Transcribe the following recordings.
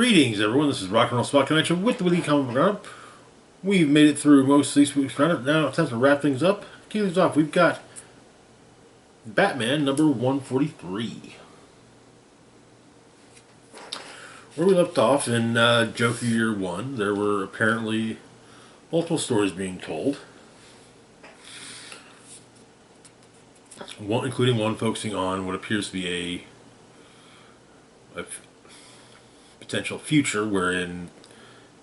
Greetings, everyone. This is Rock and Roll Spot Connection with the Weekly Comic Roundup. We've made it through most of this week's roundup. Now it's time to wrap things up. Kick things off. We've got Batman number 143. Where we left off in Joker Year 1, there were apparently multiple stories being told. One, including one focusing on what appears to be a potential future wherein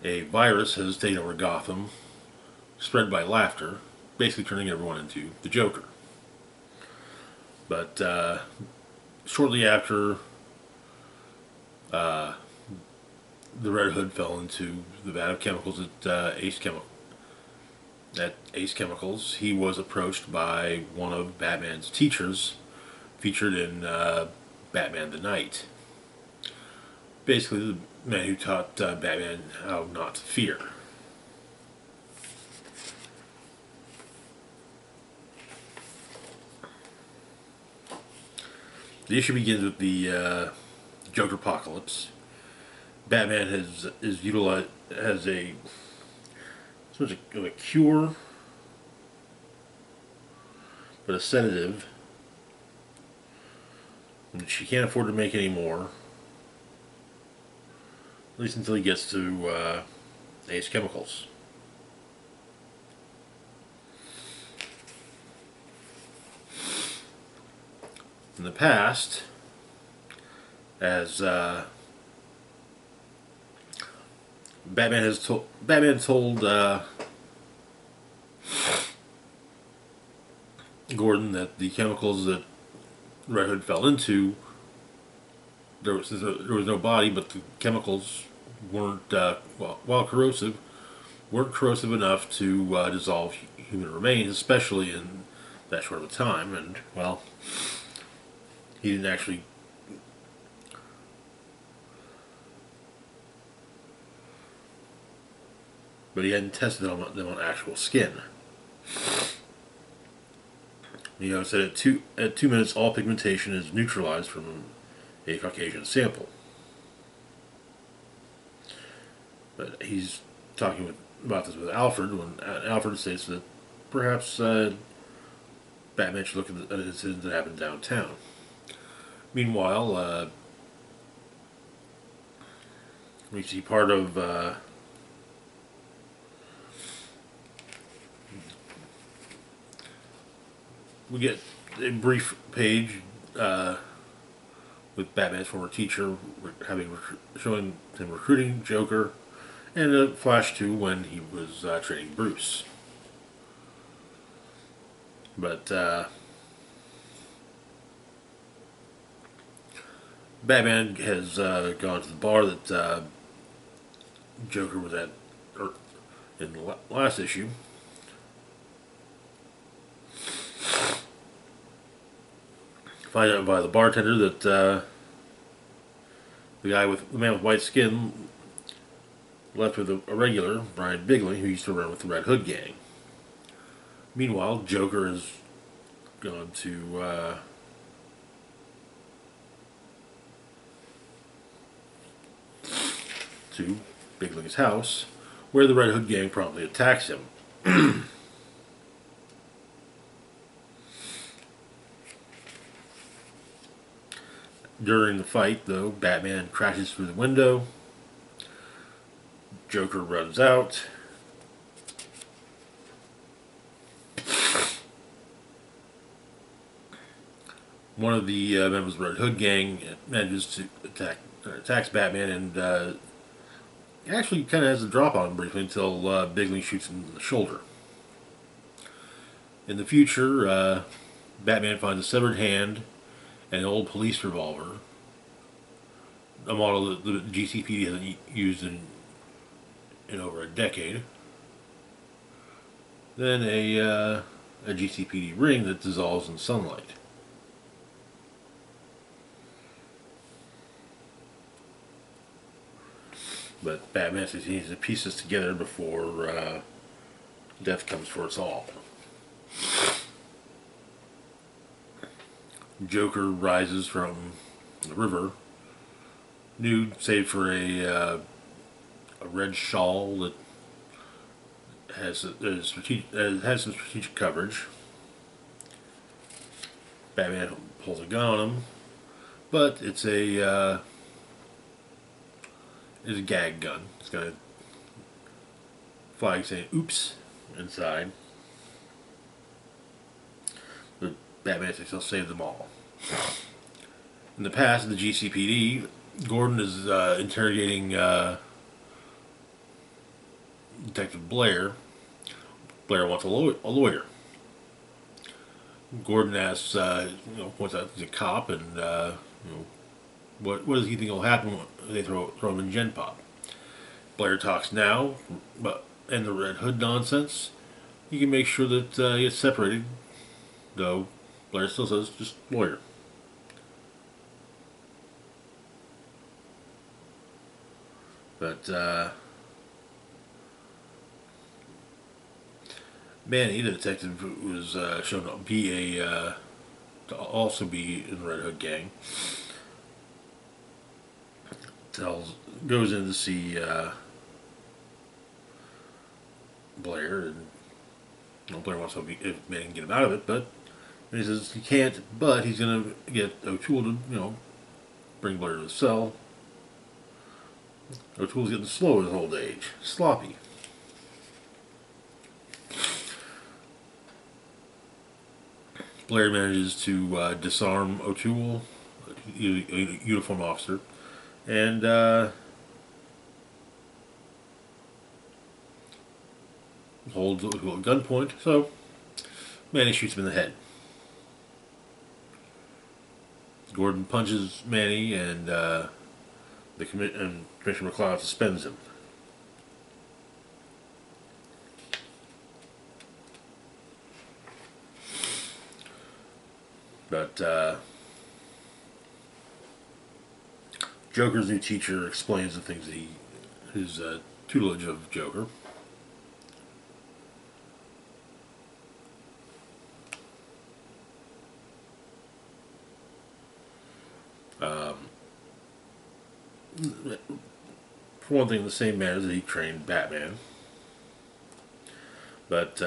a virus has taken over Gotham, spread by laughter, basically turning everyone into the Joker. But shortly after the Red Hood fell into the vat of chemicals at Ace Chemicals, he was approached by one of Batman's teachers, featured in Batman the Knight. Basically, the man who taught Batman how not to fear. The issue begins with the Joker apocalypse. Batman has sort of a cure, but a sedative, which he can't afford to make anymore. At least until he gets to Ace Chemicals. In the past, as Batman told Gordon that the chemicals that Red Hood fell into, there was no body, but the chemicals weren't while corrosive, weren't corrosive enough to dissolve human remains, especially in that short of a time. And well, he didn't actually. But he hadn't tested them on actual skin. It said at 2 minutes all pigmentation is neutralized from a Caucasian sample. But he's talking about this with Alfred when Alfred states that perhaps Batman should look at an incident that happened downtown. Meanwhile, we see part of we get a brief page with Batman's former teacher showing him recruiting Joker, and a flash to when he was training Bruce. But Batman has gone to the bar that Joker was at in the last issue. Find out by the bartender that the man with white skin left with a regular, Brian Bigley, who used to run with the Red Hood gang. Meanwhile, Joker has gone to Bigley's house, where the Red Hood gang promptly attacks him. During the fight, though, Batman crashes through the window. Joker runs out. One of the members of the Red Hood gang manages to attacks Batman, and actually kind of has a drop on him briefly until Bigley shoots him in the shoulder. In the future, Batman finds a severed hand and an old police revolver, a model that the GCPD hasn't used in over a decade. Then a GCPD ring that dissolves in sunlight. But Batman says he needs to piece this together before death comes for us all. Joker rises from the river nude, save for a red shawl that has some strategic coverage. Batman pulls a gun on him, but it's a gag gun. It's got a flag saying "Oops" inside. But Batman thinks he'll save them all. In the past, in the GCPD, Gordon is interrogating Detective Blair. Blair wants a lawyer. Gordon asks, points out he's a cop, and what does he think will happen when they throw him in Gen Pop? Blair talks now, but and the Red Hood nonsense, he can make sure that he gets separated. Though Blair still says just lawyer. But Manny, the detective, was shown to also be in the Red Hood gang. Goes in to see Blair, and Blair wants to help if Manny can get him out of it, but he says he can't. But he's gonna get O'Toole to bring Blair to the cell. O'Toole's getting slow in his old age, sloppy. Blair manages to disarm O'Toole, a uniform officer, and holds O'Toole at gunpoint. So Manny shoots him in the head. Gordon punches Manny, and Commissioner McCloud suspends him. But Joker's new teacher explains the things that his tutelage of Joker. For one thing, in the same manner that he trained Batman, but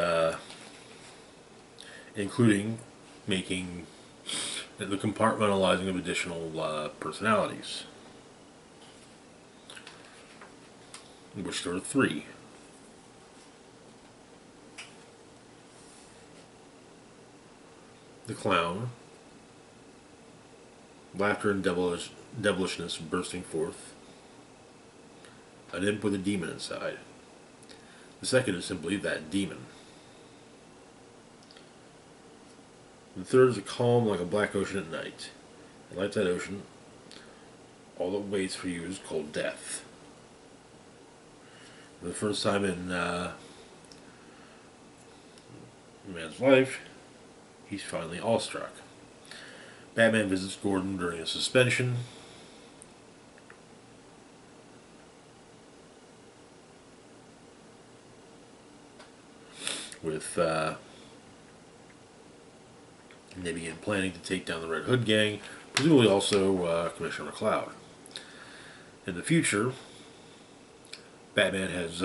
including making the compartmentalizing of additional personalities, which there are 3. The clown, laughter and devilishness bursting forth, an imp with a demon inside. The second is simply that demon. The third is a calm like a black ocean at night. And like that ocean, all that waits for you is cold death. For the first time in a man's life, he's finally awestruck. Batman visits Gordon during a suspension. With they begin planning to take down the Red Hood gang, presumably also Commissioner McCloud. In the future, Batman has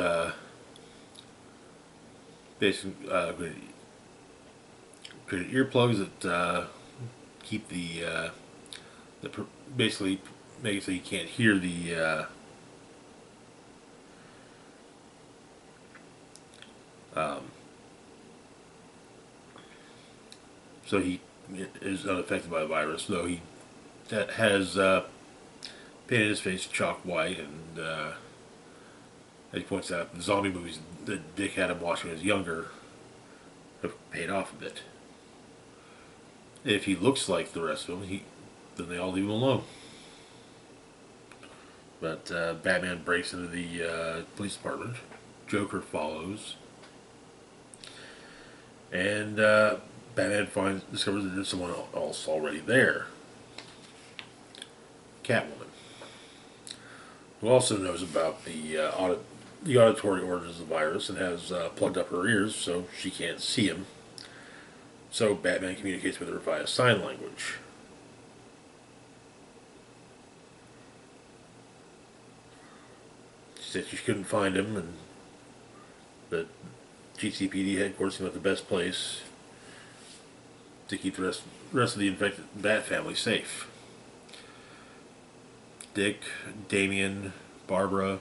basically created earplugs that keep basically make it so you can't hear the so he is unaffected by the virus, though he has painted his face chalk white, and as he points out, the zombie movies that Dick had him watching as younger have paid off a bit. If he looks like the rest of them, then they all leave him alone. But Batman breaks into the police department. Joker follows, and Batman discovers that there's someone else already there. Catwoman, who also knows about the auditory origins of the virus and has plugged up her ears so she can't see him. So Batman communicates with her via sign language. said she couldn't find him, and that GCPD headquarters seemed like the best place to keep the rest of the infected Bat family safe. Dick, Damien, Barbara,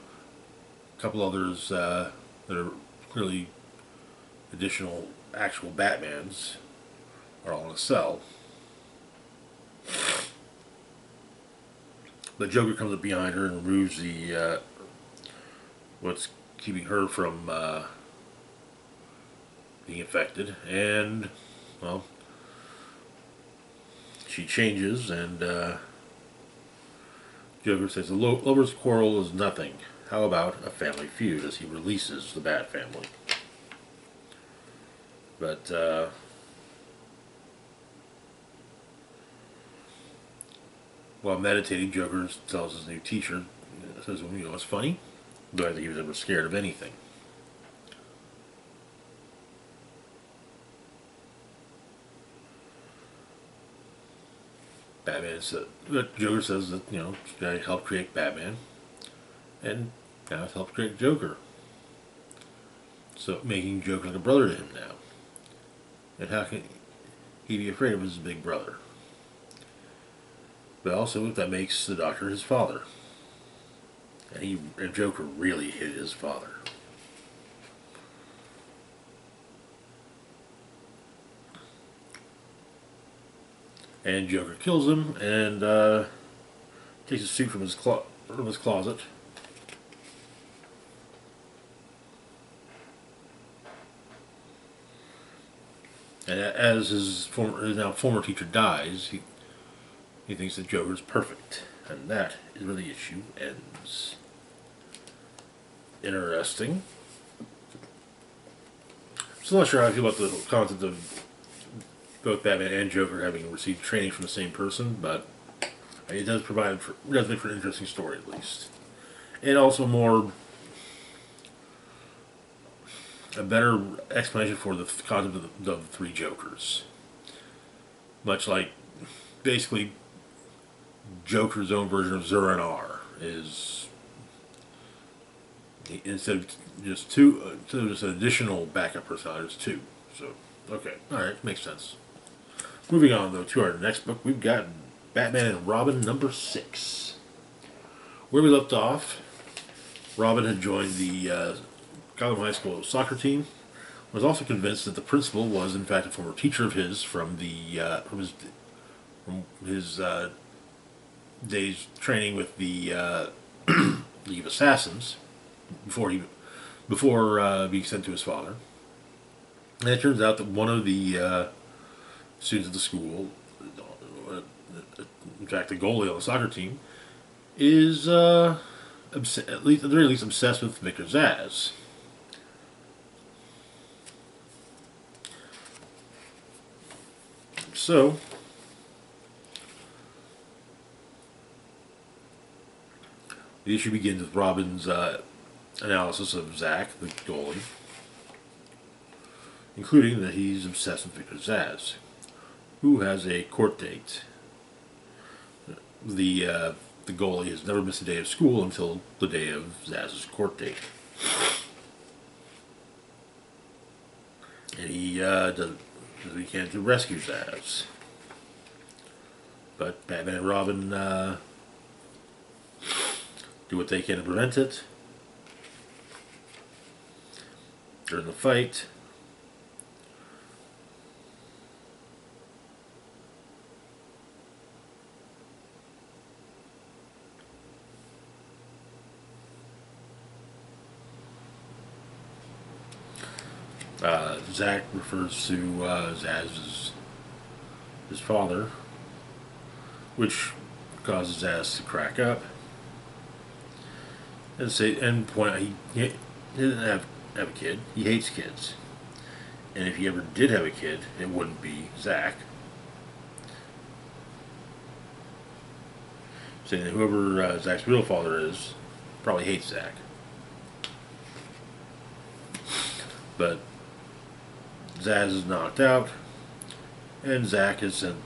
a couple others that are clearly additional actual Batmans are all in a cell. The Joker comes up behind her and removes the what's keeping her from being infected, and well, she changes, and Joker says the lover's quarrel is nothing. How about a family feud? As he releases the Bat family. But while meditating, Joker tells his new teacher, says, well, you know, it's funny. Though I think he was ever scared of anything. Joker says that, you know, this guy helped create Batman, and now it's helped create Joker. So making Joker like a brother to him now. And how can he be afraid of his big brother? But also, that makes the Doctor his father. And Joker really hit his father. And Joker kills him and takes a suit from his closet. And as his now former teacher dies, he thinks that Joker's perfect, and that is where the issue ends. Interesting. Still not sure how I feel about the concept of both Batman and Joker having received training from the same person, but it does make for an interesting story at least, and also a better explanation for the concept of the three Jokers. Much like, basically, Joker's own version of Zur-En-Arrh is, instead of just an additional backup personality, two. So, okay, alright, makes sense. Moving on, though, to our next book, we've got Batman and Robin number 6. Where we left off, Robin had joined the Gotham High School soccer team, was also convinced that the principal was, in fact, a former teacher of his from his days training with the League of Assassins before being sent to his father. And it turns out that one of the students of the school, in fact, the goalie on the soccer team, is at the very least obsessed with Victor Zsasz. So, the issue begins with Robin's analysis of Zack, the goalie, including that he's obsessed with Victor Zsasz, who has a court date. The goalie has never missed a day of school until the day of Zsasz's court date. And he does what he can to rescue Zsasz. But Batman and Robin do what they can to prevent it. During the fight, Zack refers to Zsasz as his father, which causes Zsasz to crack up and point out he didn't have a kid. He hates kids, and if he ever did have a kid, it wouldn't be Zack. Saying that whoever Zack's real father is probably hates Zack. But Zsasz is knocked out, and Zack is also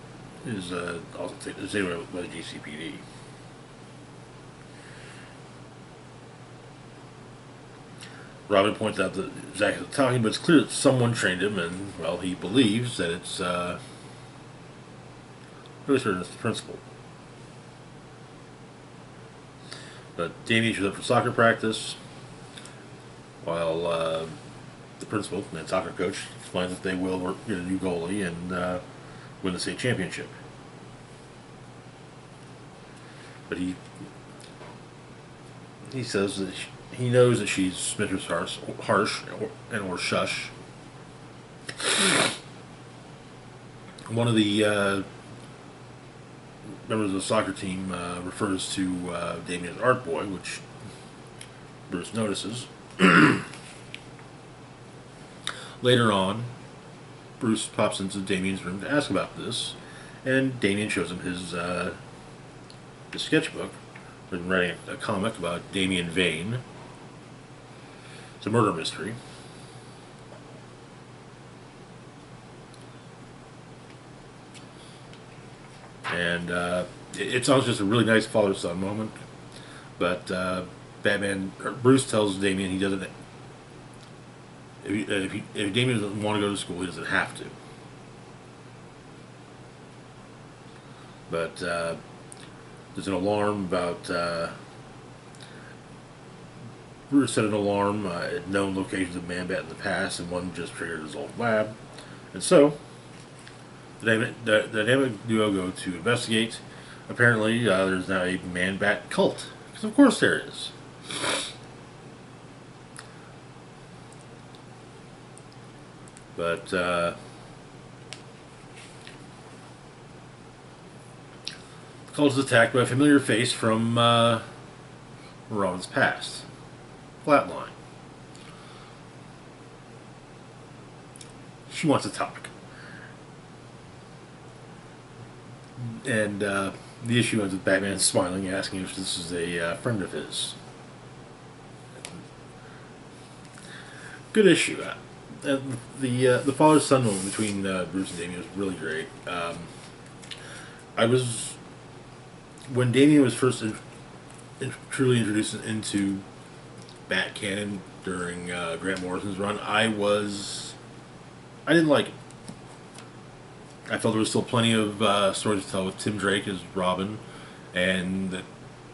taken away by the GCPD. Robin points out that Zack is talking, but it's clear that someone trained him, and, well, he believes that it's, really certain it's the principal. But Damien shows up for soccer practice, while the principal and soccer coach explains that they will get a new goalie and win the state championship. But he says that he knows that she's Mrs. Harsh or Shush. One of the members of the soccer team refers to Damien as Art Boy, which Bruce notices. Later on, Bruce pops into Damien's room to ask about this, and Damien shows him his sketchbook. He's been writing a comic about Damien Vane. It's a murder mystery. And it's always just a really nice father-son moment. But Bruce tells Damien he doesn't. If Damien doesn't want to go to school, he doesn't have to. But there's an alarm about. Bruce set an alarm at known locations of Man-Bat in the past, and one just triggered his old lab. And so, the dynamic duo go to investigate. Apparently, there's now a Man-Bat cult. Because of course there is. But, the cult is attacked by a familiar face from Robin's past. Flatline. She wants to talk. And the issue ends with Batman smiling, asking if this is a friend of his. Good issue. The father-son moment between Bruce and Damien was really great. When Damien was first truly introduced into Bat canon during Grant Morrison's run, I didn't like it. I felt there was still plenty of stories to tell with Tim Drake as Robin, and that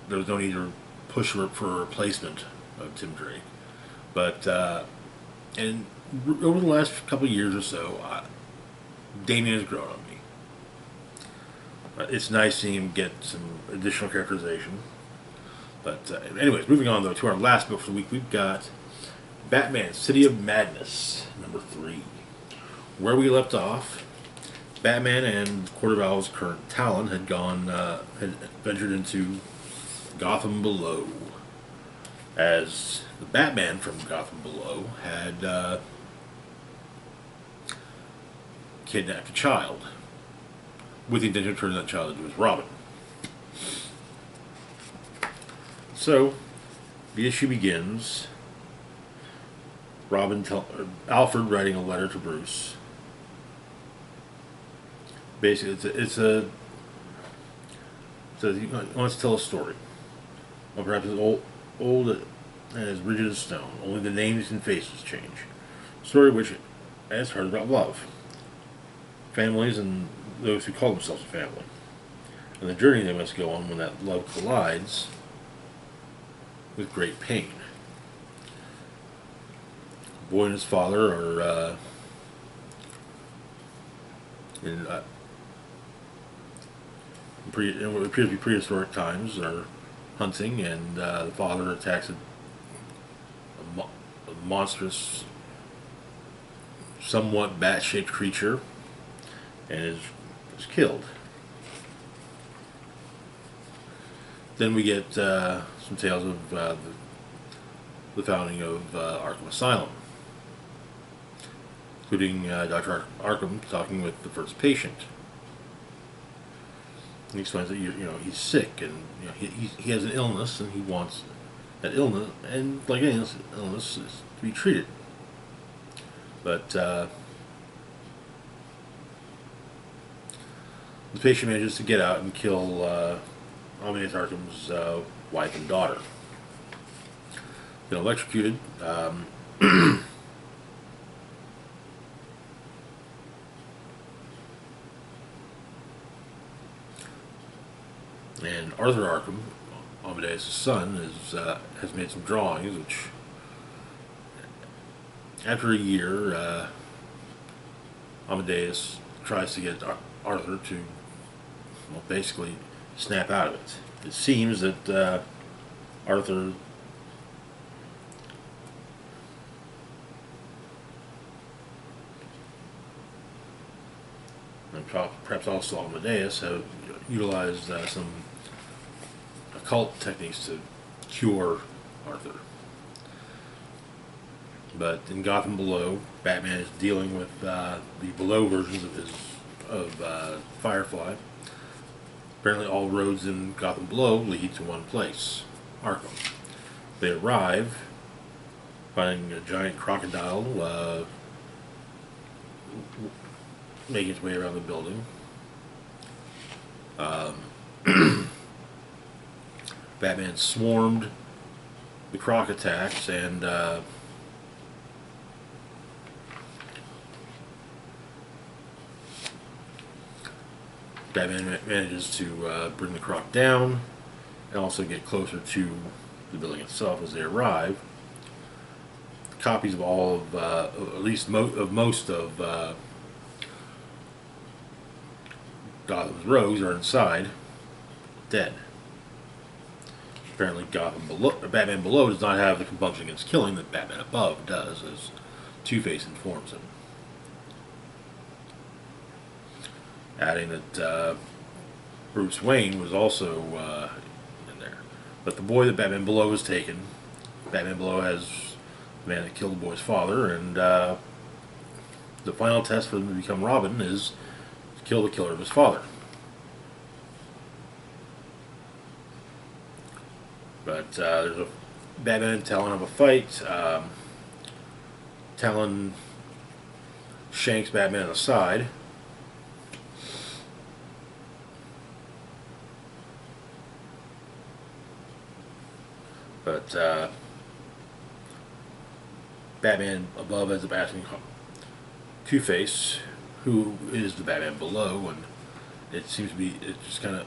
there was no need to push for a replacement of Tim Drake. But and over the last couple of years or so, Damien has grown on me. It's nice seeing him get some additional characterization. But anyways, moving on though to our last book for the week, we've got Batman: City of Madness, number 3. Where we left off, Batman and Quartervale's current Talon had ventured into Gotham Below, as the Batman from Gotham Below had kidnapped a child with the intention of turning that child into his Robin. So, the issue begins. Alfred writing a letter to Bruce. Basically, he wants to tell a story. Or perhaps it's old and as rigid as stone. Only the names and faces change. A story which, at its heart, is about love. Families and those who call themselves a family. And the journey they must go on when that love collides with great pain. The boy and his father are in what appears to be prehistoric times, are hunting, and the father attacks a monstrous, somewhat bat-shaped creature and is killed. Then we get some tales of the founding of Arkham Asylum, including Dr. Arkham talking with the first patient. And he explains that he's sick, and he has an illness, and he wants that illness, and like any illness, is to be treated. But the patient manages to get out and kill Omnius Arkham's wife and daughter. Been electrocuted. And Arthur Arkham, Amadeus' son, has made some drawings, which, after a year, Amadeus tries to get Arthur to, well, basically snap out of it. It seems that Arthur and perhaps also Amadeus have utilized some occult techniques to cure Arthur. But in Gotham Below, Batman is dealing with the below versions of Firefly. Apparently, all roads in Gotham Below lead to one place, Arkham. They arrive, finding a giant crocodile making its way around the building. Batman swarmed the croc attacks, and Batman manages to bring the croc down and also get closer to the building itself as they arrive. Copies of all of, at least most of Gotham's rogues are inside, dead. Apparently, Batman Below does not have the compunction against killing that Batman Above does, as Two-Face informs him. Adding that Bruce Wayne was also in there. But the boy that Batman Below has taken, Batman Below has the man that killed the boy's father, and the final test for him to become Robin is to kill the killer of his father. But there's a Batman and Talon have a fight. Talon shanks Batman aside. But Batman Above ends up asking Two-Face who is the Batman Below, and it seems to be, it's just kind of,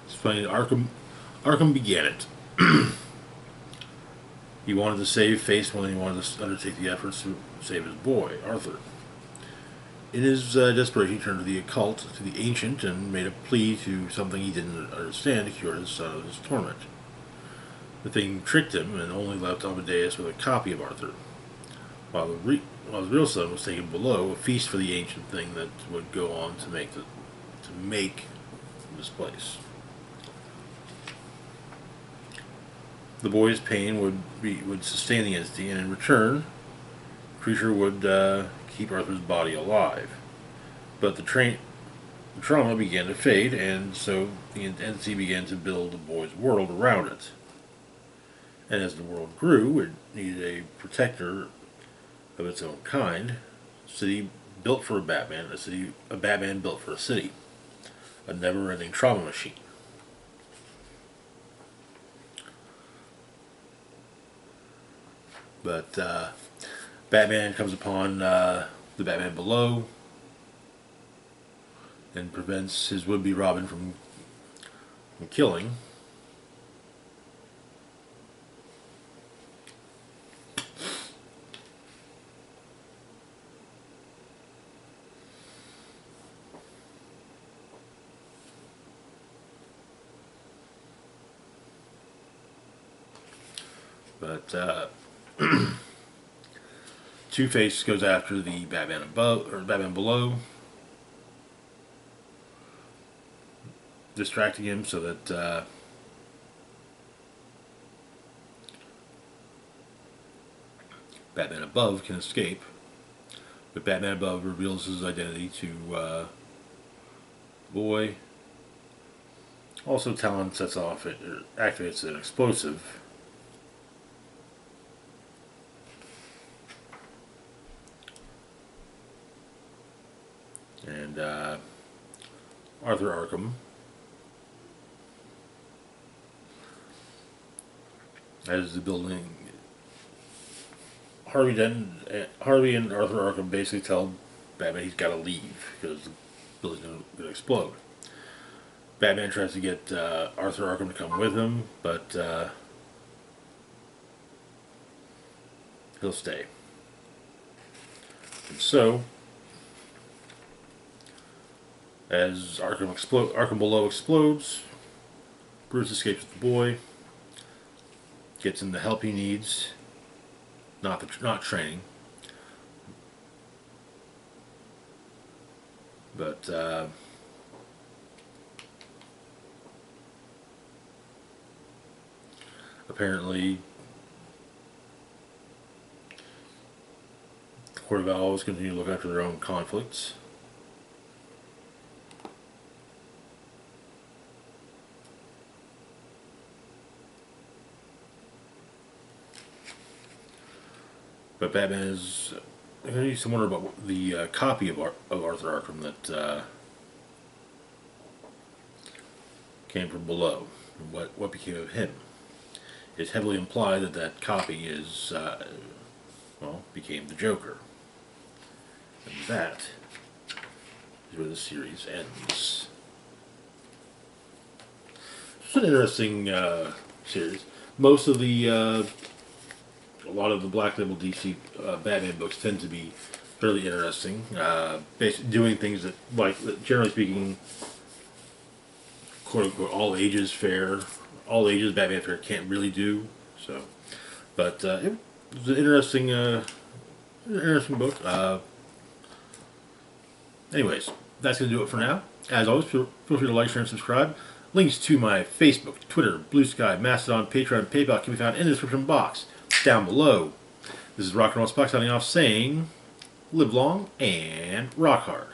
it's funny. Arkham began it. He wanted to save Face when he wanted to undertake the efforts to save his boy, Arthur. In his desperation, he turned to the occult, to the ancient, and made a plea to something he didn't understand to cure his son of his torment. The thing tricked him and only left Amadeus with a copy of Arthur, while the real son was taken below, a feast for the ancient thing that would go on to make this place. The boy's pain would sustain the entity, and in return, the creature would keep Arthur's body alive. But the trauma began to fade, and so the entity began to build the boy's world around it. And as the world grew, it needed a protector of its own kind. A city built for a Batman, a Batman built for a city. A never-ending trauma machine. But Batman comes upon the Batman Below and prevents his would-be Robin from killing. But Two-Face goes after the Batman Above, or Batman Below, distracting him so that Batman Above can escape. But Batman Above reveals his identity to the boy. Also, Talon sets off it, or activates an explosive. And Arthur Arkham as the building. Harvey and Arthur Arkham basically tell Batman he's got to leave because the building's going to explode. Batman tries to get Arthur Arkham to come with him, but he'll stay. And so, as Arkham Below explodes, Bruce escapes with the boy, gets him the help he needs, not training, but apparently the Court of Owls continue to look after their own conflicts. But Batman is. I used to wonder about the copy of Arthur Arkham that came from Below. What became of him? It's heavily implied that that copy is, became the Joker. And that is where the series ends. It's an interesting series. Most of the a lot of the Black Label DC Batman books tend to be fairly interesting. Basically doing things that, like, generally speaking, quote unquote, all ages Batman fare can't really do. So, but it was an interesting book. Anyways, that's going to do it for now. As always, feel free to like, share, and subscribe. Links to my Facebook, Twitter, Blue Sky, Mastodon, Patreon, and PayPal can be found in the description box down below. This is Rock and Roll Spock signing off saying, live long and rock hard.